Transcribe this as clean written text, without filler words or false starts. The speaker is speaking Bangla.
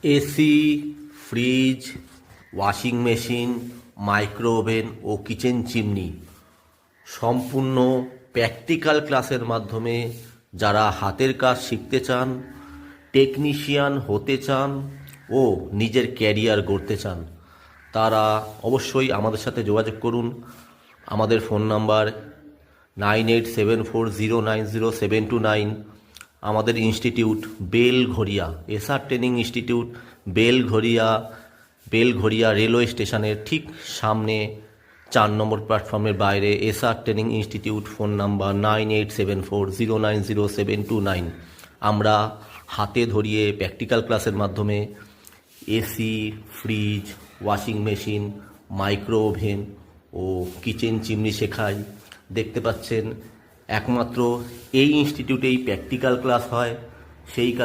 AC, fridge, washing machine, micro oven ও কিচেন চিমনি সম্পূর্ণ প্র্যাকটিক্যাল ক্লাসের মাধ্যমে যারা হাতের কাজ শিখতে চান, টেকনিশিয়ান হতে চান ও নিজের ক্যারিয়ার গড়তে চান, তারা অবশ্যই আমাদের সাথে যোগাযোগ করুন। আমাদের ফোন নাম্বার 9874090729। আমাদের institute Belgharia, SR training institute, Belgharia railway স্টেশনের ঠিক সামনে 4 নম্বর প্ল্যাটফর্মের বাইরে SR training institute. Phone number 9874090729। আমরা হাতে ধরিয়ে প্র্যাকটিক্যাল ক্লাসের মাধ্যমে AC, fridge, washing machine, micro oven ও কিচেন চিমনি শেখাই। দেখতে পাচ্ছেন একমাত্র এই ইনস্টিটিউটেই প্র্যাকটিক্যাল ক্লাস হয়, সেই কারণে